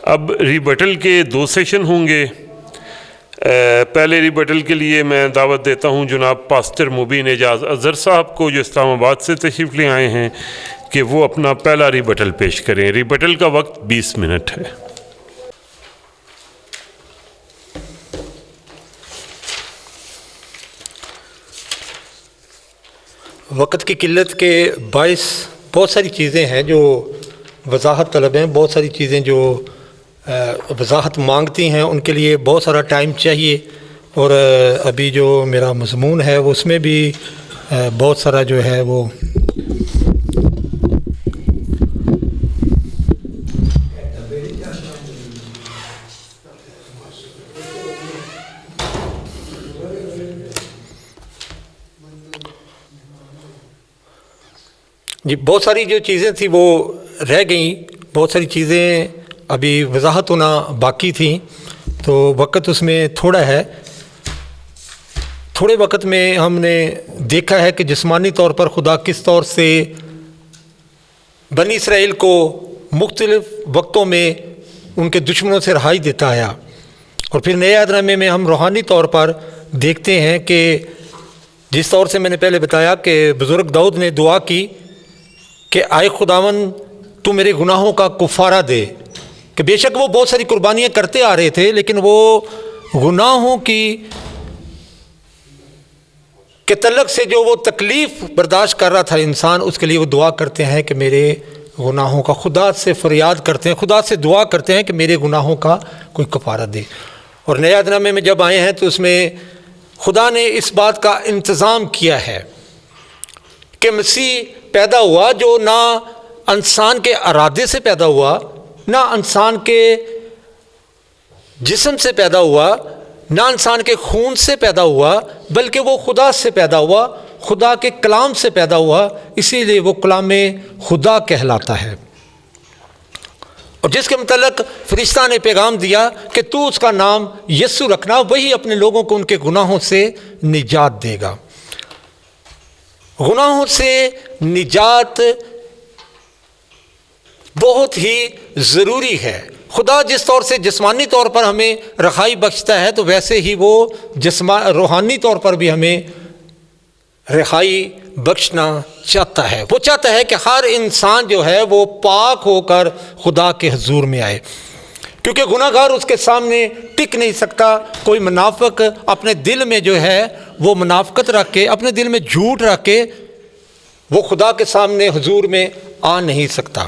اب ریبٹل کے 2 سیشن ہوں گے۔ پہلے ریبٹل کے لیے میں دعوت دیتا ہوں جناب پاسٹر مبین اعجاز اظہر صاحب کو، جو اسلام آباد سے تشریف لے آئے ہیں، کہ وہ اپنا پہلا ریبٹل پیش کریں۔ ریبٹل کا وقت 20 منٹ ہے۔ وقت کی قلت کے باعث بہت ساری چیزیں ہیں جو وضاحت طلب ہیں، بہت ساری چیزیں جو وضاحت مانگتی ہیں، ان کے لیے بہت سارا ٹائم چاہیے، اور ابھی جو میرا مضمون ہے وہ اس میں بھی بہت سارا جو ہے وہ بہت ساری جو چیزیں تھیں وہ رہ گئیں، بہت ساری چیزیں ابھی وضاحت ہونا باقی تھیں، تو وقت اس میں تھوڑا ہے۔ تھوڑے وقت میں ہم نے دیکھا ہے کہ جسمانی طور پر خدا کس طور سے بنی اسرائیل کو مختلف وقتوں میں ان کے دشمنوں سے رہائی دیتا آیا، اور پھر نئے عہد نامے میں ہم روحانی طور پر دیکھتے ہیں کہ جس طور سے میں نے پہلے بتایا کہ بزرگ داؤد نے دعا کی کہ آئے خداوند تو میرے گناہوں کا کفارہ دے، کہ بے شک وہ بہت ساری قربانیاں کرتے آ رہے تھے، لیکن وہ گناہوں کے تعلق سے جو وہ تکلیف برداشت کر رہا تھا انسان، اس کے لیے وہ دعا کرتے ہیں کہ میرے گناہوں کا، خدا سے فریاد کرتے ہیں، خدا سے دعا کرتے ہیں کہ میرے گناہوں کا کوئی کفارہ دے۔ اور نئے عہد نامے میں جب آئے ہیں تو اس میں خدا نے اس بات کا انتظام کیا ہے کہ مسیح پیدا ہوا جو نہ انسان کے ارادے سے پیدا ہوا، نہ انسان کے جسم سے پیدا ہوا، نہ انسان کے خون سے پیدا ہوا، بلکہ وہ خدا سے پیدا ہوا، خدا کے کلام سے پیدا ہوا، اسی لیے وہ کلام خدا کہلاتا ہے۔ اور جس کے متعلق فرشتہ نے پیغام دیا کہ تو اس کا نام یسوع رکھنا، وہی اپنے لوگوں کو ان کے گناہوں سے نجات دے گا۔ گناہوں سے نجات بہت ہی ضروری ہے۔ خدا جس طور سے جسمانی طور پر ہمیں رہائی بخشتا ہے، تو ویسے ہی وہ روحانی طور پر بھی ہمیں رہائی بخشنا چاہتا ہے۔ وہ چاہتا ہے کہ ہر انسان جو ہے وہ پاک ہو کر خدا کے حضور میں آئے، کیونکہ گناہ گار اس کے سامنے ٹک نہیں سکتا۔ کوئی منافق اپنے دل میں جو ہے وہ منافقت رکھ کے، اپنے دل میں جھوٹ رکھ کے، وہ خدا کے سامنے حضور میں آ نہیں سکتا۔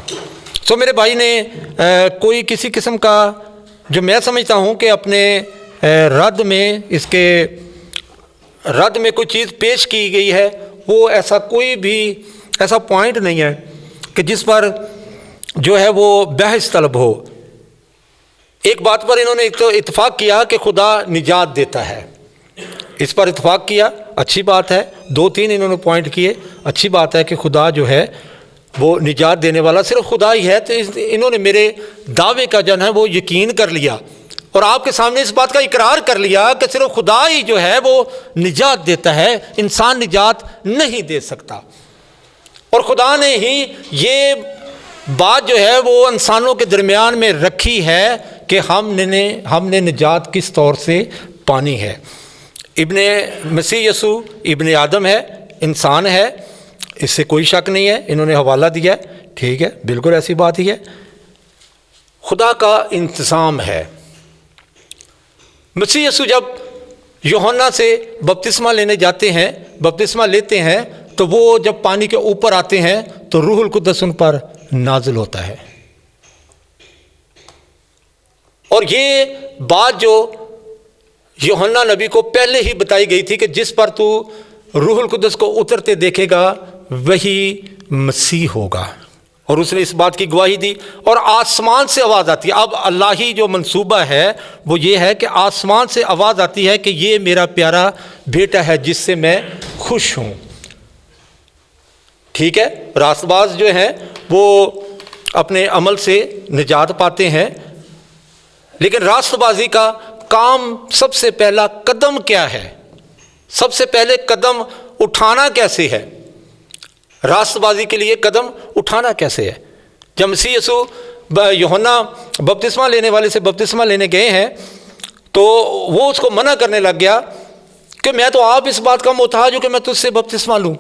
تو میرے بھائی نے کوئی کسی قسم کا، جو میں سمجھتا ہوں کہ اپنے رد میں، اس کے رد میں کوئی چیز پیش کی گئی ہے، وہ ایسا کوئی بھی ایسا پوائنٹ نہیں ہے کہ جس پر جو ہے وہ بحث طلب ہو۔ ایک بات پر انہوں نے اتفاق کیا کہ خدا نجات دیتا ہے، اس پر اتفاق کیا، اچھی بات ہے۔ 2-3 انہوں نے پوائنٹ کیے، اچھی بات ہے کہ خدا جو ہے وہ نجات دینے والا صرف خدا ہی ہے۔ تو انہوں نے میرے دعوے کا جو ہے وہ یقین کر لیا، اور آپ کے سامنے اس بات کا اقرار کر لیا کہ صرف خدا ہی جو ہے وہ نجات دیتا ہے، انسان نجات نہیں دے سکتا۔ اور خدا نے ہی یہ بات جو ہے وہ انسانوں کے درمیان میں رکھی ہے کہ ہم نے نجات کس طور سے پانی ہے۔ ابن مسیح یسوع ابن آدم ہے، انسان ہے، اس سے کوئی شک نہیں ہے۔ انہوں نے حوالہ دیا ہے، ٹھیک ہے، بالکل ایسی بات ہی ہے۔ خدا کا انتظام ہے۔ مسیح یسوع جب یوحنا سے بپتسمہ لینے جاتے ہیں، بپتسمہ لیتے ہیں، تو وہ جب پانی کے اوپر آتے ہیں تو روح القدس ان پر نازل ہوتا ہے۔ اور یہ بات جو یوحنا نبی کو پہلے ہی بتائی گئی تھی کہ جس پر تو روح القدس کو اترتے دیکھے گا وہی مسیح ہوگا، اور اس نے اس بات کی گواہی دی۔ اور آسمان سے آواز آتی ہے۔ اب اللہی جو منصوبہ ہے وہ یہ ہے کہ آسمان سے آواز آتی ہے کہ یہ میرا پیارا بیٹا ہے جس سے میں خوش ہوں۔ ٹھیک ہے، راست باز جو ہیں وہ اپنے عمل سے نجات پاتے ہیں، لیکن راست بازی کا کام سب سے پہلا قدم کیا ہے؟ سب سے پہلے قدم اٹھانا کیسے ہے؟ راست بازی کے لیے قدم اٹھانا کیسے ہے؟ جب مسیح یسوع यूहन्ना बपतिस्मा लेने वाले से बपतिस्मा लेने गए हैं तो वो उसको मना करने लग गया कि मैं तो आप इस बात का मोहताज हूँ कि मैं तुझसे बपतिस्मा लूँ,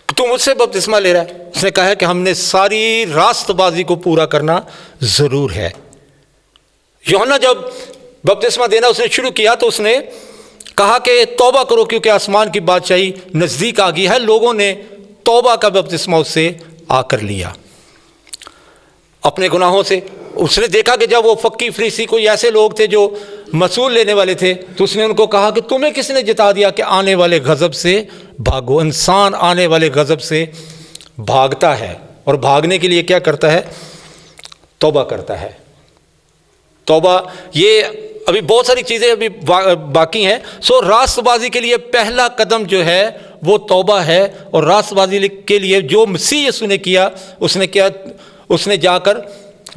तू मुझसे बपतिस्मा ले रहा है। उसने कहा है कि हमने सारी रास्तबाजी को पूरा करना ज़रूर है। यूहन्ना जब बपतिस्मा देना उसने शुरू किया तो उसने कहा कि तौबा करो क्योंकि आसमान की बादशाही नज़दीक आ गई है। लोगों ने तौबा का बपतिस्मा उससे आकर लिया अपने गुनाहों से। उसने देखा कि जब वो फक्की फरीसी कोई ऐसे लोग थे जो मसूल लेने वाले थे तो उसने उनको कहा कि तुम्हें किसने जिता दिया कि आने वाले गज़ब से भागो। इंसान आने वाले गज़ब से भागता है और भागने के लिए क्या करता है? तौबा करता है। तौबा, ये अभी बहुत सारी चीज़ें अभी बाकी हैं। सो रास्तबाजी के लिए पहला कदम जो है वो तौबा है। और रास्तबाजी के लिए जो मसीह यीशु ने किया, उसने जाकर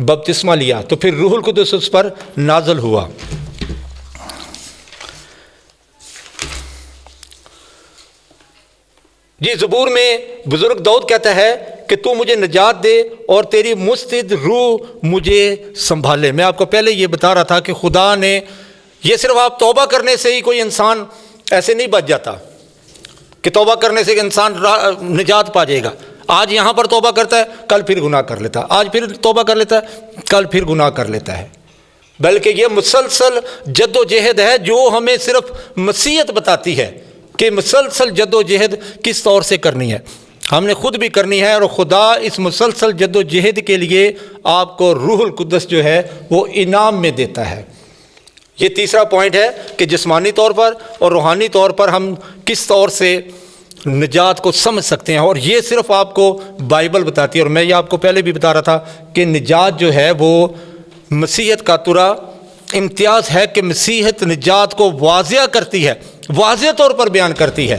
बपतिस्मा लिया तो फिर रूहुल कुद्दुस उस पर नाज़िल हुआ। जी, ज़बूर में बुज़ुर्ग दाऊद कहता है कि तू मुझे निजात दे और तेरी मुस्तैद रूह मुझे संभाले। मैं आपको पहले ये बता रहा था कि खुदा ने, ये सिर्फ आप तौबा करने से ही कोई इंसान ऐसे नहीं बच जाता कि तौबा करने से इंसान निजात पा जाएगा। आज यहाँ पर तौबा करता है, कल फिर गुनाह कर लेता है, आज फिर तौबा कर लेता है, कल फिर गुनाह कर लेता है। बल्कि ये मुसलसल जद्दोजहद है जो हमें सिर्फ मसीहत बताती है कि मुसलसल जद्दोजहद किस तौर से करनी है। हमने खुद भी करनी है और खुदा इस मुसलसल जद्दोजहद के लिए आपको रूहुल कुद्दस जो है वो इनाम में देता है। ये तीसरा पॉइंट है कि जिस्मानी तौर पर और रूहानी तौर पर हम किस तौर से निजात को समझ सकते हैं। और ये सिर्फ आपको बाइबल बताती है। और मैं ये आपको पहले भी बता रहा था कि निजात जो है वो मसीहत का तुरा इम्तियाज़ है कि मसीहत निजात को वाज़िया करती है, वाज़िया तौर पर बयान करती है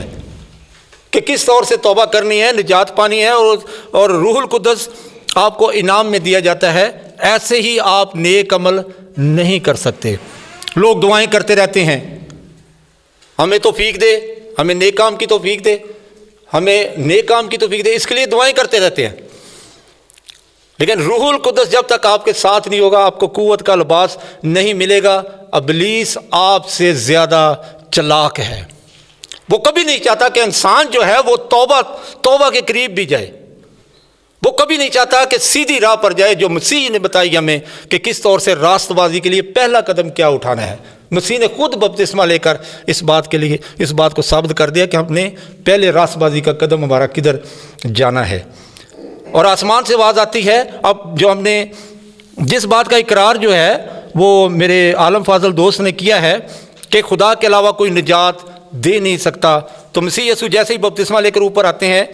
कि किस तौर से तौबा करनी है, निजात पानी है और रूहुल कुद्दस आपको इनाम में दिया जाता है। ऐसे ही आप नेक अमल नहीं कर सकते। लोग दुआएं करते रहते हैं, हमें तौफीक दे, हमें नेक काम की तौफीक दे, हमें नेक काम की तौफीक दे, इसके लिए दुआएं करते रहते हैं। लेकिन रूहुल कुद्दस जब तक आपके साथ नहीं होगा, आपको कुव्वत का लिबास नहीं मिलेगा। इब्लीस आपसे ज़्यादा चालाक है। वो कभी नहीं चाहता कि इंसान जो है वो तौबा के करीब भी जाए। वो कभी नहीं चाहता कि सीधी राह पर जाए जो मसीह ने बताई हमें कि किस तौर से रास्तबाजी के लिए पहला कदम क्या उठाना है। मसीह ने खुद बपतिस्मा लेकर इस बात को साबित कर दिया कि हमने पहले रास्तबाजी का कदम हमारा किधर जाना है। और आसमान से आवाज़ आती है। अब जो हमने जिस बात का इकरार जो है वो मेरे आलम फाजल दोस्त ने किया है कि खुदा के अलावा कोई निजात दे नहीं सकता। तो मसीह यीशु जैसे ही बपतिस्मा लेकर ऊपर आते हैं,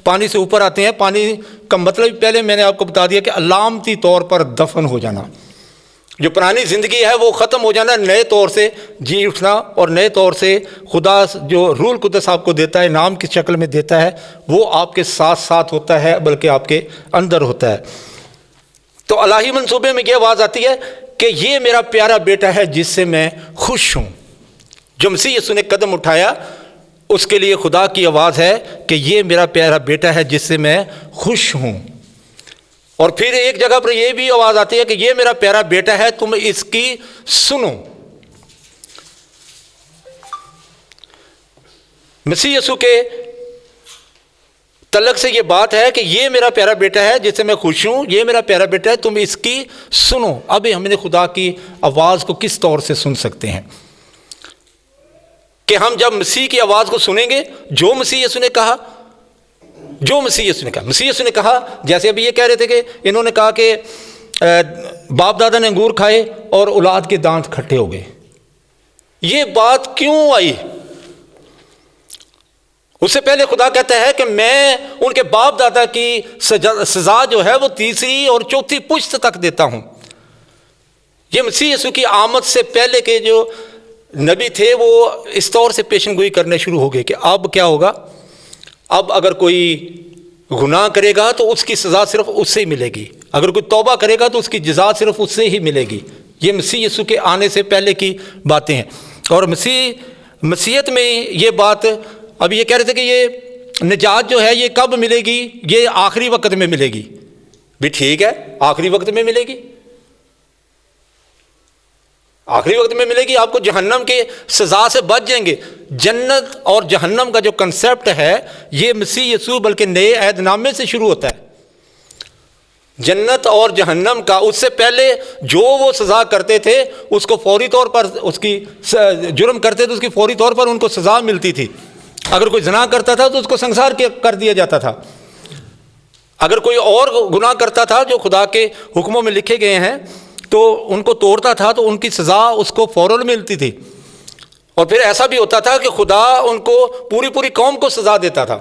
पानी से ऊपर आते हैं, पानी का मतलब पहले मैंने आपको बता दिया कि अलामती तौर पर दफन हो जाना। जो पुरानी ज़िंदगी है वो ख़त्म हो जाना, नए तौर से जी उठना और नए तौर से खुदा जो रूहुल कुद्दस आपको देता है, नाम की शक्ल में देता है, वो आपके साथ साथ होता है, बल्कि आपके अंदर होता है। तो इलाही मंसूबे में ये आवाज़ आती है कि ये मेरा प्यारा बेटा है जिससे मैं खुश हूँ। जो मसीह यीशु ने कदम उठाया उसके लिए खुदा की आवाज़ है कि ये मेरा प्यारा बेटा है जिससे मैं खुश हूँ। और फिर एक जगह पर यह भी आवाज़ आती है कि ये मेरा प्यारा बेटा है, तुम इसकी सुनो। मसीह यीशु के तलक से ये बात है कि ये मेरा प्यारा बेटा है जिससे मैं खुश हूँ, ये मेरा प्यारा बेटा है, तुम इसकी सुनो। अभी हमने खुदा की आवाज़ को किस तौर से सुन सकते हैं कि हम जब मसीह की आवाज़ को सुनेंगे, जो मसीह यीशु ने कहा, मसीह यीशु ने कहा, जैसे अभी ये कह रहे थे कि इन्होंने कहा कि बाप दादा ने अंगूर खाए और औलाद के दांत खट्टे हो गए। ये बात क्यों आई? उससे पहले खुदा कहता है कि मैं उनके बाप दादा की सजा जो है वो तीसरी और चौथी पुश्त तक देता हूं। ये मसीह यीशु की आमद से पहले के जो नबी थे वो इस तौर से पेशनगोई करने शुरू हो गए कि अब क्या होगा, अब अगर कोई गुनाह करेगा तो उसकी सज़ा सिर्फ उससे ही मिलेगी, अगर कोई तौबा करेगा तो उसकी जज़ा सिर्फ उससे ही मिलेगी। ये मसीह यीशु के आने से पहले की बातें हैं। और मसीहत में ये बात, अब ये कह रहे थे कि ये निजात जो है ये कब मिलेगी, ये आखिरी वक्त में मिलेगी। بھی ٹھیک ہے، آخری وقت میں ملے گی، آخری وقت میں ملے گی، آپ کو جہنم کے سزا سے بچ جائیں گے۔ جنت اور جہنم کا جو کنسیپٹ ہے یہ مسیح یسوع بلکہ نئے عہد نامے سے شروع ہوتا ہے۔ جنت اور جہنم کا اس سے پہلے جو وہ سزا کرتے تھے اس کو فوری طور پر، اس کی جرم کرتے تھے اس کی فوری طور پر ان کو سزا ملتی تھی۔ اگر کوئی زنا کرتا تھا تو اس کو سنسار کر دیا جاتا تھا، اگر کوئی اور گناہ کرتا تھا جو خدا کے حکموں میں لکھے گئے ہیں تو ان کو توڑتا تھا تو ان کی سزا اس کو فوراً ملتی تھی۔ اور پھر ایسا بھی ہوتا تھا کہ خدا ان کو پوری قوم کو سزا دیتا تھا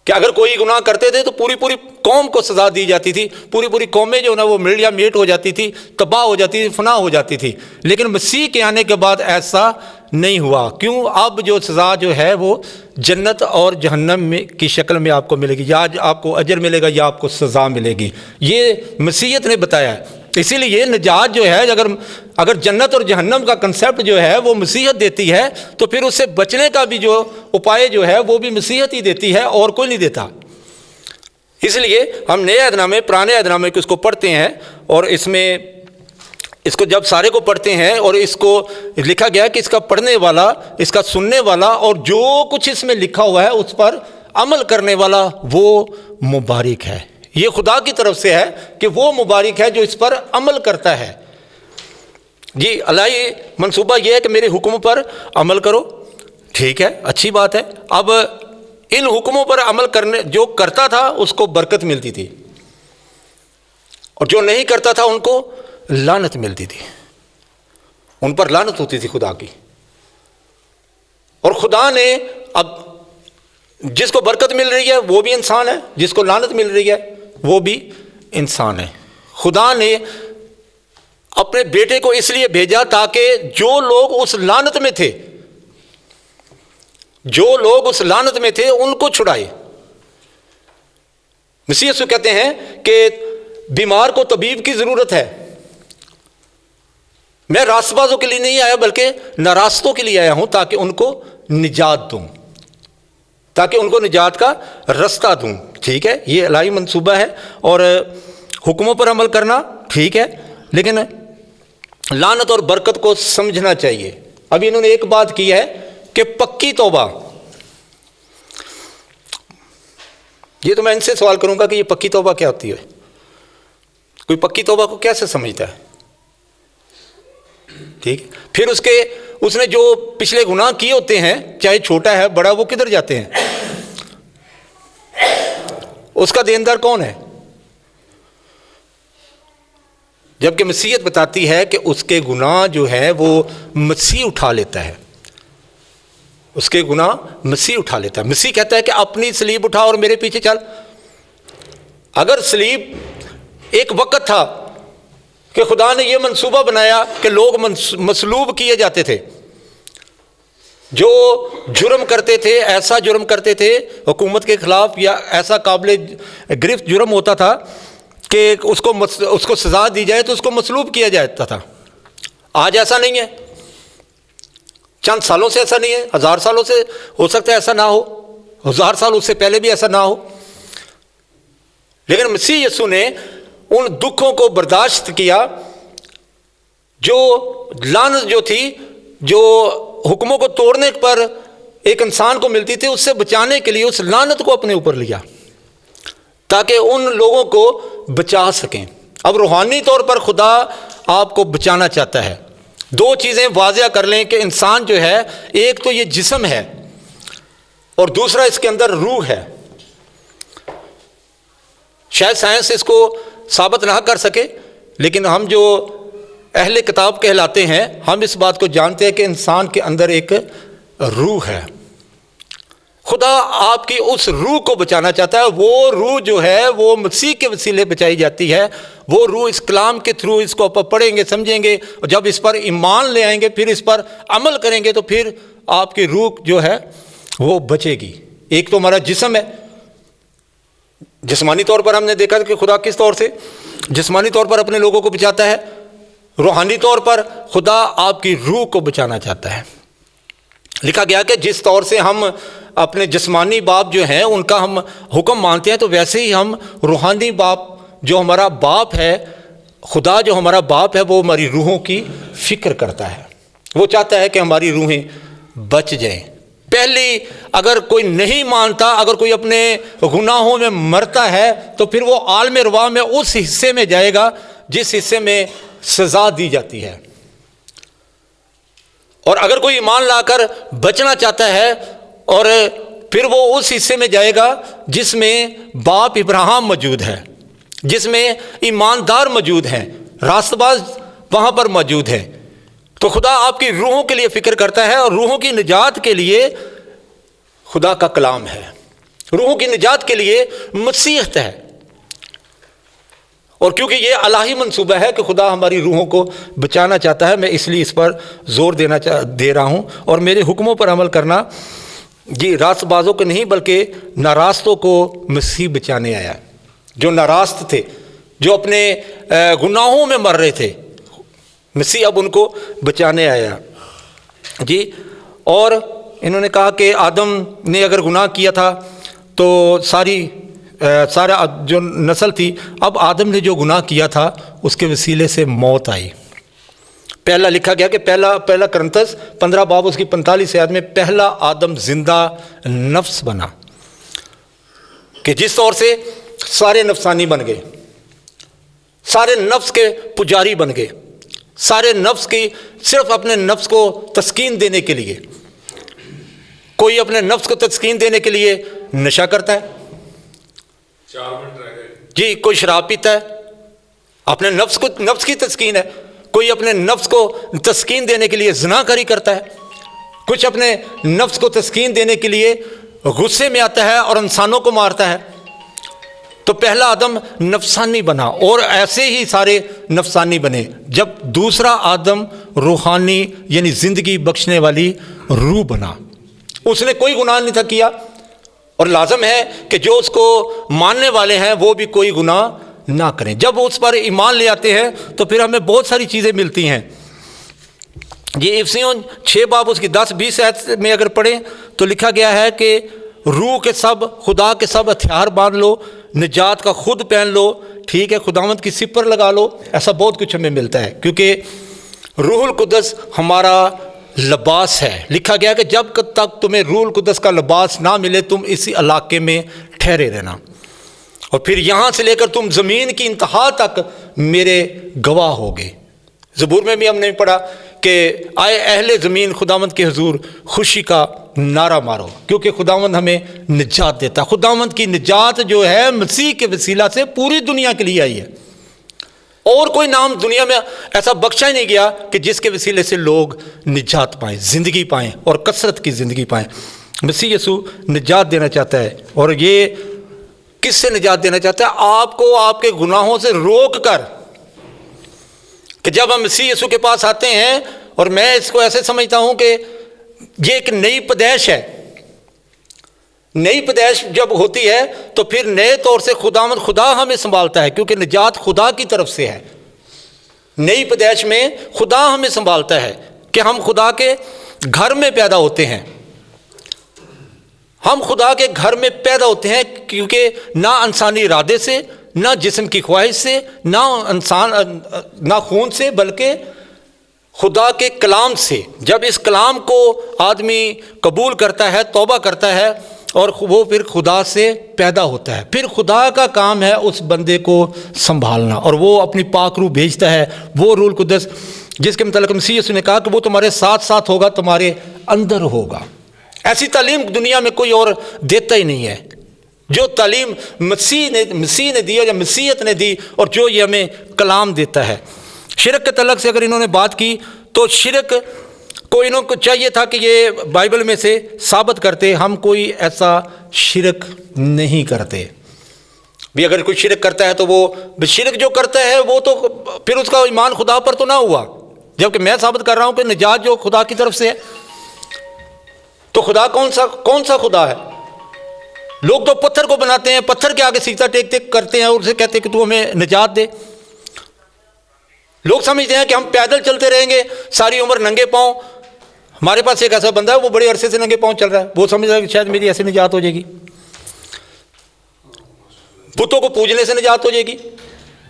کہ اگر کوئی گناہ کرتے تھے تو پوری قوم کو سزا دی جاتی تھی، پوری قومیں جو نا وہ ملیا میٹ ہو جاتی تھی، تباہ ہو جاتی تھی، فنا ہو جاتی تھی۔ لیکن مسیح کے آنے کے بعد ایسا نہیں ہوا۔ کیوں؟ اب جو سزا جو ہے وہ جنت اور جہنم میں کی شکل میں آپ کو ملے گی، یا آپ کو اجر ملے گا یا آپ کو سزا ملے گی، یہ مسیحیت نے بتایا ہے۔ اسی لیے نجات جو ہے، اگر جنت اور جہنم کا کنسیپٹ جو ہے وہ مسیحیت دیتی ہے تو پھر اس سے بچنے کا بھی جو اپائے جو ہے وہ بھی مسیحیت ہی دیتی ہے، اور کوئی نہیں دیتا۔ اس لیے ہم نئے عہد نامے پرانے عہد نامے کو اس کو پڑھتے ہیں، اور اس کو جب سارے کو پڑھتے ہیں اور اس کو لکھا گیا کہ اس کا پڑھنے والا، اس کا سننے والا اور جو کچھ اس میں لکھا ہوا ہے اس پر عمل کرنے والا وہ مبارک ہے۔ یہ خدا کی طرف سے ہے کہ وہ مبارک ہے جو اس پر عمل کرتا ہے۔ جی الہی منصوبہ یہ ہے کہ میرے حکموں پر عمل کرو، ٹھیک ہے، اچھی بات ہے۔ اب ان حکموں پر عمل کرنے جو کرتا تھا اس کو برکت ملتی تھی، اور جو نہیں کرتا تھا ان کو لعنت ملتی تھی، ان پر لعنت ہوتی تھی خدا کی۔ اور خدا نے اب جس کو برکت مل رہی ہے وہ بھی انسان ہے، جس کو لعنت مل رہی ہے وہ بھی انسان ہے۔ خدا نے اپنے بیٹے کو اس لیے بھیجا تاکہ جو لوگ اس لعنت میں تھے، ان کو چھڑائے۔ مسیح یسوع کہتے ہیں کہ بیمار کو طبیب کی ضرورت ہے، میں راست بازوں کے لیے نہیں آیا بلکہ ناراستوں کے لیے آیا ہوں تاکہ ان کو نجات دوں، تاکہ ان کو نجات کا رستہ دوں۔ ٹھیک ہے، یہ الہی منصوبہ ہے، اور حکموں پر عمل کرنا ٹھیک ہے، لیکن لعنت اور برکت کو سمجھنا چاہیے۔ ابھی انہوں نے ایک بات کی ہے کہ پکی توبہ، یہ تو میں ان سے سوال کروں گا کہ یہ پکی توبہ کیا ہوتی ہے؟ کوئی پکی توبہ کو کیسے سمجھتا ہے؟ ٹھیک، پھر اس نے جو پچھلے گناہ کیے ہوتے ہیں، چاہے چھوٹا ہے بڑا، وہ کدھر جاتے ہیں؟ اس کا دیندار کون ہے؟ جبکہ مسیحیت بتاتی ہے کہ اس کے گناہ جو ہے وہ مسیح اٹھا لیتا ہے، اس کے گناہ مسیح اٹھا لیتا ہے۔ مسیح کہتا ہے کہ اپنی صلیب اٹھا اور میرے پیچھے چل۔ اگر صلیب ایک وقت تھا کہ خدا نے یہ منصوبہ بنایا کہ لوگ مصلوب کیے جاتے تھے، جو جرم کرتے تھے، ایسا جرم کرتے تھے حکومت کے خلاف یا ایسا قابل گرفت جرم ہوتا تھا کہ اس کو سزا دی جائے تو اس کو مصلوب کیا جاتا تھا۔ آج ایسا نہیں ہے، چند سالوں سے ایسا نہیں ہے، 1000 سالوں سے ہو سکتا ہے ایسا نہ ہو، 1000 سال اس سے پہلے بھی ایسا نہ ہو، لیکن مسیح یسوع نے ان دکھوں کو برداشت کیا، جو لعنت جو تھی، جو حکموں کو توڑنے پر ایک انسان کو ملتی تھی، اس سے بچانے کے لیے اس لعنت کو اپنے اوپر لیا تاکہ ان لوگوں کو بچا سکیں۔ اب روحانی طور پر خدا آپ کو بچانا چاہتا ہے۔ دو چیزیں واضح کر لیں کہ انسان جو ہے، ایک تو یہ جسم ہے اور دوسرا اس کے اندر روح ہے۔ شاید سائنس اس کو ثابت نہ کر سکے، لیکن ہم جو اہل کتاب کہلاتے ہیں، ہم اس بات کو جانتے ہیں کہ انسان کے اندر ایک روح ہے۔ خدا آپ کی اس روح کو بچانا چاہتا ہے۔ وہ روح جو ہے وہ مسیح کے وسیلے بچائی جاتی ہے۔ وہ روح اس کلام کے تھرو اس کو پڑھیں گے، سمجھیں گے، اور جب اس پر ایمان لے آئیں گے، پھر اس پر عمل کریں گے، تو پھر آپ کی روح جو ہے وہ بچے گی۔ ایک تو ہمارا جسم ہے، جسمانی طور پر ہم نے دیکھا کہ خدا کس طور سے جسمانی طور پر اپنے لوگوں کو بچاتا ہے۔ روحانی طور پر خدا آپ کی روح کو بچانا چاہتا ہے۔ لکھا گیا کہ جس طور سے ہم اپنے جسمانی باپ جو ہیں ان کا ہم حکم مانتے ہیں، تو ویسے ہی ہم روحانی باپ جو ہمارا باپ ہے، خدا جو ہمارا باپ ہے، وہ ہماری روحوں کی فکر کرتا ہے، وہ چاہتا ہے کہ ہماری روحیں بچ جائیں۔ پہلی اگر کوئی نہیں مانتا، اگر کوئی اپنے گناہوں میں مرتا ہے تو پھر وہ عالم رواح میں اس حصے میں جائے گا جس حصے میں سزا دی جاتی ہے، اور اگر کوئی ایمان لا کر بچنا چاہتا ہے اور پھر وہ اس حصے میں جائے گا جس میں باپ ابراہیم موجود ہے، جس میں ایماندار موجود ہیں، راست باز وہاں پر موجود ہیں۔ تو خدا آپ کی روحوں کے لیے فکر کرتا ہے، اور روحوں کی نجات کے لیے خدا کا کلام ہے، روحوں کی نجات کے لیے مسیحت ہے، اور کیونکہ یہ الہی منصوبہ ہے کہ خدا ہماری روحوں کو بچانا چاہتا ہے، میں اس لیے اس پر زور دے رہا ہوں، اور میرے حکموں پر عمل کرنا جی راست بازوں کو نہیں بلکہ ناراستوں کو مسیح بچانے آیا، جو ناراست تھے، جو اپنے گناہوں میں مر رہے تھے، مسیح اب ان کو بچانے آیا جی۔ اور انہوں نے کہا کہ آدم نے اگر گناہ کیا تھا تو سارا جو نسل تھی، اب آدم نے جو گناہ کیا تھا اس کے وسیلے سے موت آئی۔ پہلا لکھا گیا کہ پہلا کرنتس 15 باب اس کی 45 آیت میں پہلا آدم زندہ نفس بنا، کہ جس طور سے سارے نفسانی بن گئے، سارے نفس کے پجاری بن گئے، سارے نفس کی صرف اپنے نفس کو تسکین دینے کے لیے، کوئی اپنے نفس کو تسکین دینے کے لیے نشہ کرتا ہے جی، کوئی شراب پیتا ہے، اپنے نفس کی تسکین ہے، کوئی اپنے نفس کو تسکین دینے کے لیے زنا کاری کرتا ہے، کچھ اپنے نفس کو تسکین دینے کے لیے غصے میں آتا ہے اور انسانوں کو مارتا ہے۔ تو پہلا آدم نفسانی بنا، اور ایسے ہی سارے نفسانی بنے، جب دوسرا آدم روحانی یعنی زندگی بخشنے والی روح بنا۔ اس نے کوئی گناہ نہیں تھا کیا، اور لازم ہے کہ جو اس کو ماننے والے ہیں وہ بھی کوئی گناہ نہ کریں۔ جب اس پر ایمان لے آتے ہیں تو پھر ہمیں بہت ساری چیزیں ملتی ہیں۔ یہ افسیوں 6 باب اس کی 10-20 آیت میں اگر پڑھیں تو لکھا گیا ہے کہ روح کے سب خدا کے سب ہتھیار باندھ لو، نجات کا خود پہن لو، ٹھیک ہے، خداوند کی سپر لگا لو۔ ایسا بہت کچھ ہمیں ملتا ہے، کیونکہ روح القدس ہمارا لباس ہے۔ لکھا گیا کہ جب تک تمہیں روح القدس کا لباس نہ ملے تم اسی علاقے میں ٹھہرے رہنا، اور پھر یہاں سے لے کر تم زمین کی انتہا تک میرے گواہ ہوگے۔ زبور میں بھی ہم نے پڑھا کہ آئے اہل زمین خداوند کے حضور خوشی کا نعرہ مارو، کیونکہ خداوند ہمیں نجات دیتا ہے۔ خداوند کی نجات جو ہے مسیح کے وسیلہ سے پوری دنیا کے لیے آئی ہے، اور کوئی نام دنیا میں ایسا بخشا ہی نہیں گیا کہ جس کے وسیلے سے لوگ نجات پائیں، زندگی پائیں، اور کثرت کی زندگی پائیں۔ مسیح یسوع نجات دینا چاہتا ہے، اور یہ کس سے نجات دینا چاہتا ہے؟ آپ کو آپ کے گناہوں سے روک کر، کہ جب ہم مسیح یسوع کے پاس آتے ہیں، اور میں اس کو ایسے سمجھتا ہوں کہ یہ ایک نئی پیدائش ہے۔ نئی پیدائش جب ہوتی ہے تو پھر نئے طور سے خدا ہمیں سنبھالتا ہے، کیونکہ نجات خدا کی طرف سے ہے۔ نئی پیدائش میں خدا ہمیں سنبھالتا ہے کہ ہم خدا کے گھر میں پیدا ہوتے ہیں، ہم خدا کے گھر میں پیدا ہوتے ہیں، کیونکہ نہ انسانی ارادے سے، نہ جسم کی خواہش سے، نہ خون سے، بلکہ خدا کے کلام سے۔ جب اس کلام کو آدمی قبول کرتا ہے، توبہ کرتا ہے، اور وہ پھر خدا سے پیدا ہوتا ہے، پھر خدا کا کام ہے اس بندے کو سنبھالنا، اور وہ اپنی پاک روح بھیجتا ہے، وہ روح القدس جس کے متعلق مسیح یسوع نے کہا کہ وہ تمہارے ساتھ ساتھ ہوگا، تمہارے اندر ہوگا۔ ایسی تعلیم دنیا میں کوئی اور دیتا ہی نہیں ہے، جو تعلیم مسیح نے دی یا مسیحیت نے دی، اور جو یہ ہمیں کلام دیتا ہے۔ شرک کے تعلق سے اگر انہوں نے بات کی تو شرک کو انہوں کو چاہیے تھا کہ یہ بائبل میں سے ثابت کرتے، ہم کوئی ایسا شرک نہیں کرتے۔ بھی اگر کوئی شرک کرتا ہے تو وہ شرک جو کرتا ہے وہ تو پھر اس کا ایمان خدا پر تو نہ ہوا، جبکہ میں ثابت کر رہا ہوں کہ نجات جو خدا کی طرف سے ہے۔ تو خدا کون سا خدا ہے؟ لوگ تو پتھر کو بناتے ہیں، پتھر کے آگے سجدہ ٹیکتے کرتے ہیں، اور اسے کہتے ہیں کہ تو ہمیں نجات دے۔ لوگ سمجھتے ہیں کہ ہم پیدل چلتے رہیں گے ساری عمر ننگے پاؤں، ہمارے پاس ایک ایسا بندہ ہے وہ بڑے عرصے سے ننگے پاؤں چل رہا ہے, وہ سمجھ رہا ہے کہ شاید میری ایسے نجات ہو جائے گی, بتوں کو پوجنے سے نجات ہو جائے گی,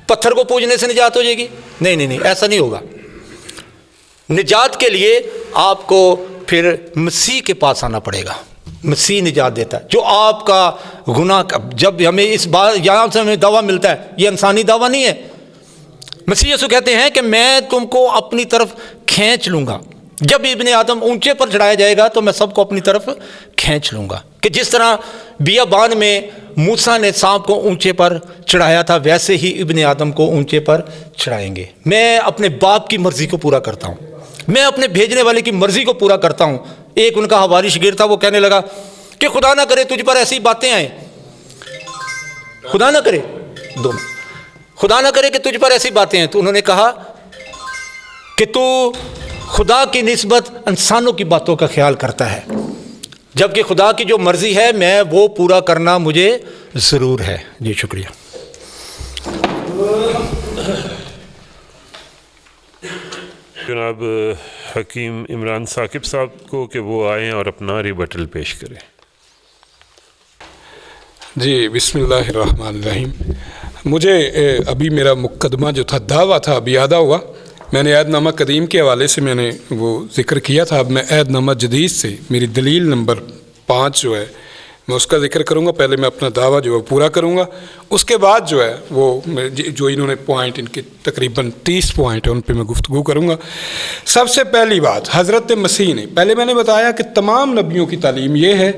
پتھر کو پوجنے سے نجات ہو جائے گی. نہیں نہیں نہیں, ایسا نہیں ہوگا. نجات کے لیے آپ کو پھر مسیح کے پاس آنا پڑے گا. مسیح نجات دیتا ہے, جو آپ کا گناہ جب ہمیں اس بات یہاں سے ہمیں دعویٰ ملتا ہے, یہ انسانی دعویٰ نہیں ہے. مسیح یسوع کہتے ہیں کہ میں تم کو اپنی طرف کھینچ لوں گا. جب ابن آدم اونچے پر چڑھایا جائے گا تو میں سب کو اپنی طرف کھینچ لوں گا. کہ جس طرح بیابان میں موسیٰ نے سانپ کو اونچے پر چڑھایا تھا, ویسے ہی ابن آدم کو اونچے پر چڑھائیں گے. میں اپنے باپ کی مرضی کو پورا کرتا ہوں, میں اپنے بھیجنے والے کی مرضی کو پورا کرتا ہوں. ایک ان کا حواری شاگرد تھا, وہ کہنے لگا کہ خدا نہ کرے تجھ پر ایسی باتیں آئیں, خدا نہ کرے, خدا نہ کرے کہ تجھ پر ایسی باتیں ہیں. تو انہوں نے کہا کہ تو خدا کی نسبت انسانوں کی باتوں کا خیال کرتا ہے, جبکہ خدا کی جو مرضی ہے میں وہ پورا کرنا مجھے ضرور ہے. جی شکریہ. جناب حکیم عمران ثاقب صاحب کو کہ وہ آئیں اور اپنا ریبٹل پیش کریں. جی بسم اللہ الرحمن الرحیم. مجھے ابھی میرا مقدمہ جو تھا, دعویٰ تھا, ابھی یاد ہوا. میں نے عہد نامہ قدیم کے حوالے سے میں نے وہ ذکر کیا تھا. اب میں عہد نامہ جدید سے میری دلیل نمبر 5 جو ہے میں اس کا ذکر کروں گا. پہلے میں اپنا دعویٰ جو ہے پورا کروں گا, اس کے بعد جو ہے وہ جو انہوں نے پوائنٹ, ان کے تقریباً 30 پوائنٹ ہیں, ان پہ میں گفتگو کروں گا. سب سے پہلی بات, حضرت مسیح نے, پہلے میں نے بتایا کہ تمام نبیوں کی تعلیم یہ ہے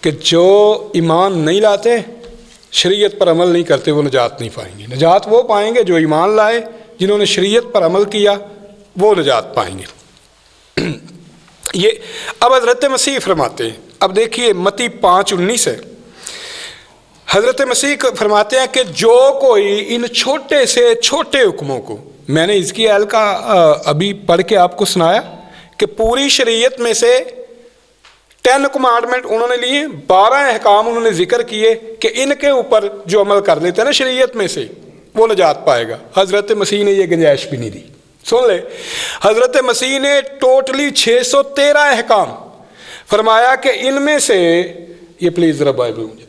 کہ جو ایمان نہیں لاتے, شریعت پر عمل نہیں کرتے, وہ نجات نہیں پائیں گے. نجات وہ پائیں گے جو ایمان لائے, جنہوں نے شریعت پر عمل کیا, وہ نجات پائیں گے. یہ اب حضرت مسیح فرماتے ہیں. اب دیکھیے متی 5:19 ہے. حضرت مسیح فرماتے ہیں کہ جو کوئی ان چھوٹے سے چھوٹے حکموں کو, میں نے حزقییل کا ابھی پڑھ کے آپ کو سنایا کہ پوری شریعت میں سے 10 کمانڈمنٹ انہوں نے لیے, 12 احکام انہوں نے ذکر کیے کہ ان کے اوپر جو عمل کر لیتے ہیں نا شریعت میں سے, وہ نجات پائے گا. حضرت مسیح نے یہ گنجائش بھی نہیں دی. سن لے, حضرت مسیح نے ٹوٹلی 613 احکام فرمایا کہ ان میں سے, یہ پلیز ذرا بائبل مجھے,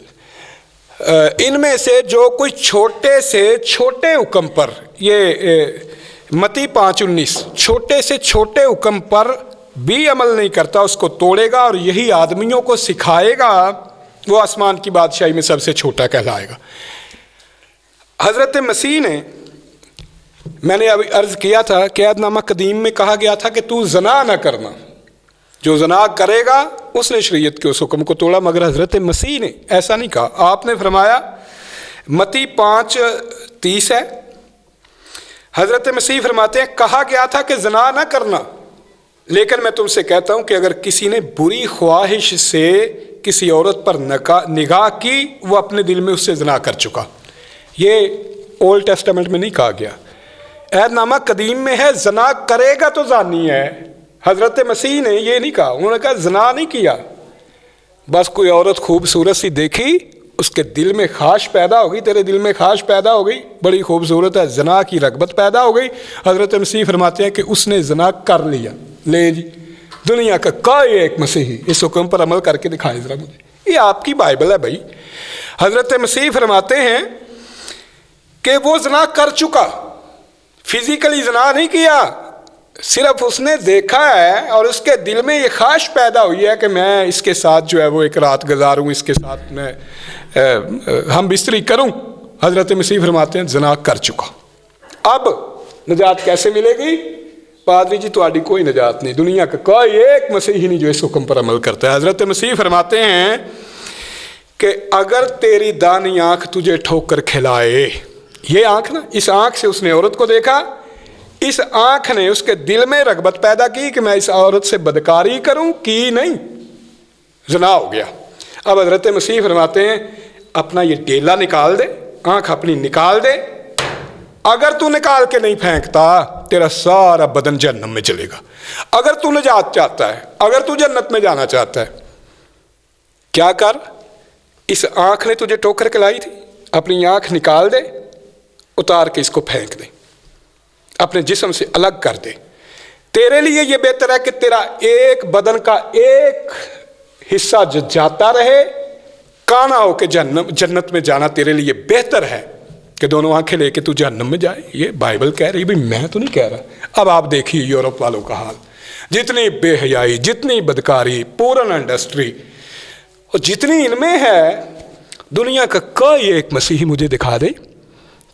ان میں سے جو کوئی چھوٹے سے چھوٹے حکم پر, یہ متی 5:19, چھوٹے سے چھوٹے حکم پر بھی عمل نہیں کرتا اس کو توڑے گا, اور یہی آدمیوں کو سکھائے گا, وہ آسمان کی بادشاہی میں سب سے چھوٹا کہلائے گا. حضرت مسیح نے, میں نے ابھی عرض کیا تھا کہ عہد نامہ قدیم میں کہا گیا تھا کہ تو زنا نہ کرنا, جو زنا کرے گا اس نے شریعت کے اس حکم کو توڑا. مگر حضرت مسیح نے ایسا نہیں کہا. آپ نے فرمایا, متی 5:30 ہے, حضرت مسیح فرماتے ہیں کہا گیا تھا کہ زنا نہ کرنا, لیکن میں تم سے کہتا ہوں کہ اگر کسی نے بری خواہش سے کسی عورت پر نگاہ کی, وہ اپنے دل میں اس سے زنا کر چکا. یہ اولڈ ٹیسٹامنٹ میں نہیں کہا گیا, عہد نامہ قدیم میں ہے زنا کرے گا تو زانی ہے. حضرت مسیح نے یہ نہیں کہا, انہوں نے کہا زنا نہیں کیا, بس کوئی عورت خوبصورت سی دیکھی, اس کے دل میں خواہش پیدا ہو گئی, تیرے دل میں خواہش پیدا ہو گئی, بڑی خوبصورت ہے, زنا کی رغبت پیدا ہو گئی. حضرت مسیح فرماتے ہیں کہ اس نے زنا کر لیا. لے جی, دنیا کا کوئی ایک مسیحی اس حکم پر عمل کر کے دکھائے ذرا مجھے. یہ آپ کی بائبل ہے بھائی. حضرت مسیح فرماتے ہیں کہ وہ زنا کر چکا, فزیکلی زنا نہیں کیا, صرف اس نے دیکھا ہے اور اس کے دل میں یہ خواہش پیدا ہوئی ہے کہ میں اس کے ساتھ جو ہے وہ ایک رات گزاروں, اس کے ساتھ میں ہم بستری کروں. حضرت مسیح فرماتے ہیں زنا کر چکا. اب نجات کیسے ملے گی؟ پادری جی تہاڈی کوئی نجات نہیں, دنیا کا کوئی ایک مسیحی نہیں جو اس حکم پر عمل کرتا ہے. حضرت مسیح فرماتے ہیں کہ اگر تیری دانی آنکھ تجھے ٹھوکر کھلائے, یہ آنکھ نا, اس آنکھ سے اس نے عورت کو دیکھا, اس آنکھ نے اس کے دل میں رغبت پیدا کی کہ میں اس عورت سے بدکاری کروں, کی نہیں, زنا ہو گیا. اب حضرت مسیح فرماتے ہیں اپنا یہ ڈیلا نکال دے, آنکھ اپنی نکال دے, اگر تو نکال کے نہیں پھینکتا تیرا سارا بدن جہنم میں چلے گا. اگر تو نجات چاہتا ہے, اگر تو جنت میں جانا چاہتا ہے, کیا کر, اس آنکھ نے تجھے ٹوکر کھلائی تھی, اپنی آنکھ نکال دے, اتار کے اس کو پھینک دے, اپنے جسم سے الگ کر دے. तेरे लिए ये बेहतर है कि तेरा एक बदन का एक हिस्सा जो जाता रहे, काना हो के जन्नत में जाना तेरे लिए बेहतर है कि दोनों आंखें लेके तू जहन्नम में जाए। ये बाइबल कह रही, भाई मैं तो नहीं कह रहा। अब आप देखिए यूरोप वालों का हाल, जितनी बेहयाई, जितनी बदकारी, पूर्ण इंडस्ट्री, और जितनी इनमें है, दुनिया का कोई एक मसीही मुझे दिखा दे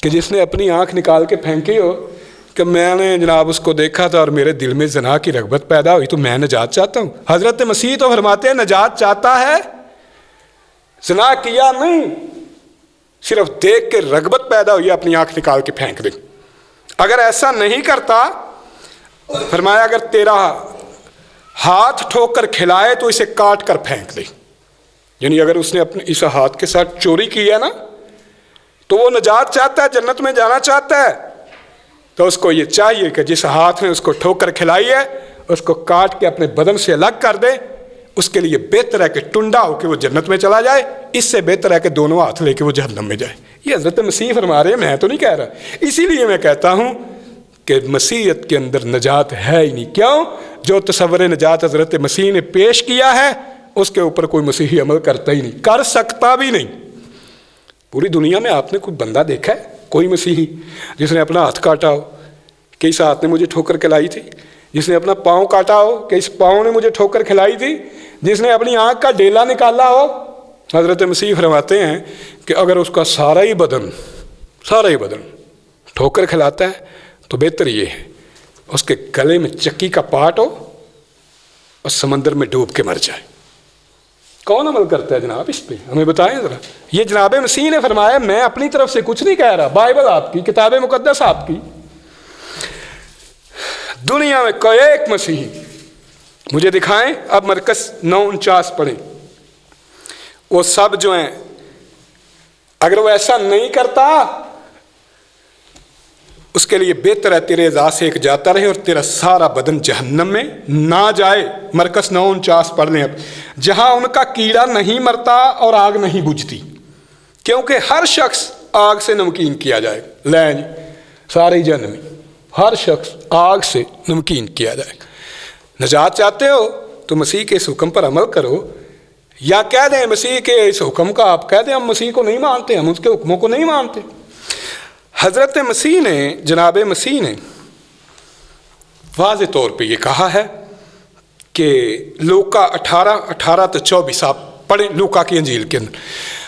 कि जिसने अपनी आंख निकाल के फेंकी हो कि मैंने जनाब उसको देखा था और मेरे दिल में ज़ना की रग़बत पैदा हुई तो मैं नजात चाहता हूँ। हज़रत मसीह तो फरमाते हैं नजात चाहता है, ज़ना किया नहीं, सिर्फ देख के रग़बत पैदा हुई अपनी आंख निकाल के फेंक दे। अगर ऐसा नहीं करता, फरमाया अगर तेरा हाथ ठोक कर खिलाए तो इसे काट कर फेंक दे। यानी अगर उसने अपने इस हाथ के साथ चोरी की है ना, तो वो नजात चाहता है, जन्नत में जाना चाहता है, तो उसको ये चाहिए कि जिस हाथ ने उसको ठोकर खिलाई है उसको काट के अपने बदन से अलग कर दे। उसके लिए बेहतर है कि टुंडा होकर वो जन्नत में चला जाए, इससे बेहतर है कि दोनों हाथ लेके वो जहन्नम में जाए। ये हज़रत मसीह फरमा रहे हैं, मैं तो नहीं कह रहा। इसीलिए मैं कहता हूँ कि मसीहत के अंदर नजात है ही नहीं। क्यों? जो तसव्वुर नजात हज़रत मसीह ने पेश किया है उसके ऊपर कोई मसीही अमल करता ही नहीं, कर सकता भी नहीं। पूरी दुनिया में आपने कोई बंदा देखा है, कोई मसीही जिसने अपना हाथ काटा हो कि इस हाथ ने मुझे ठोकर खिलाई थी, जिसने अपना पाँव काटा हो कि इस पाँव ने मुझे ठोकर खिलाई थी, जिसने अपनी आँख का डेला निकाला हो? हज़रत मसीह फरमाते हैं कि अगर उसका सारा ही बदन ठोकर खिलाता है तो बेहतर ये है उसके गले में चक्की का पाट हो और समंदर में डूब के मर जाए। कौन अमल करता है जनाब इस पे? हमें बताएं ज़रा। ये जनाब मसीह ने फरमाया, मैं अपनी तरफ से कुछ नहीं कह रहा, बाइबल आपकी, किताब मुकद्दस आपकी। दुनिया में कोई एक मसीही मुझे दिखाएं, अब मरकज़ 9:49 पढ़ें। वो सब जो हैं, अगर वो ऐसा नहीं करता उसके लिए बेहतर है तेरे एज़ा से एक जाता रहे और तेरा सारा बदन जहन्नम में ना जाए। मरकज़ 9:49 पढ़ लें अब। जहाँ उनका कीड़ा नहीं मरता और आग नहीं बुझती, क्योंकि हर शख्स आग से नमकीन किया जाएगा। लैन सारे जहन्नमी, हर शख्स आग से नमकीन किया जाएगा। नजात चाहते हो तो मसीह के इस हुक्म पर अमल करो, या कह दें मसीह के इस हुक्म का, आप कह दें हम मसीह को नहीं मानते, हम उसके हुक्मों को नहीं मानते। हज़रत मसीह ने, जनाब मसीह ने वाज़े तौर पे ये कहा है कि लूका 18-24 आप पढ़ें, लूका की अंजील के अंदर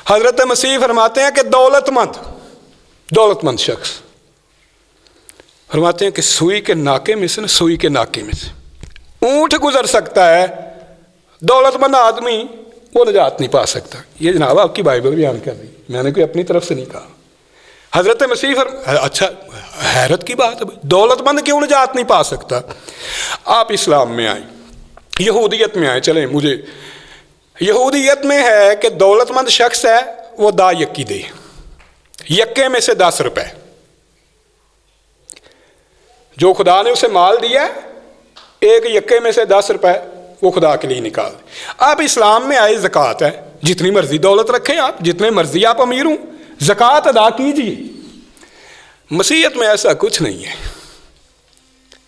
हज़रत मसीह फरमाते हैं कि दौलतमंद शख्स फरमाते हैं कि सुई के नाके में से ऊँट गुजर सकता है, दौलतमंद आदमी वो निजात नहीं पा सकता। ये जनाब आपकी बाइबल बयान कर रही है, मैंने कोई अपनी तरफ से नहीं कहा। हज़रत मसीह अच्छा हैरत की बात है, दौलतमंद क्यों निजात नहीं पा सकता? आप इस्लाम में आए, यहूदियत में आए, चलें मुझे यहूदियत में है कि दौलतमंद शख्स है वो दा यक्की दे, यक्के में से 10 रुपए जो खुदा ने उसे माल दिया, एक यक्के में से 10 रुपए वो खुदा के लिए निकाल दे। अब इस्लाम में आए ज़कात है, जितनी मर्जी दौलत रखें आप, जितने मर्जी आप अमीर हूं, ज़कात अदा कीजिए। मसीहत में ऐसा कुछ नहीं है।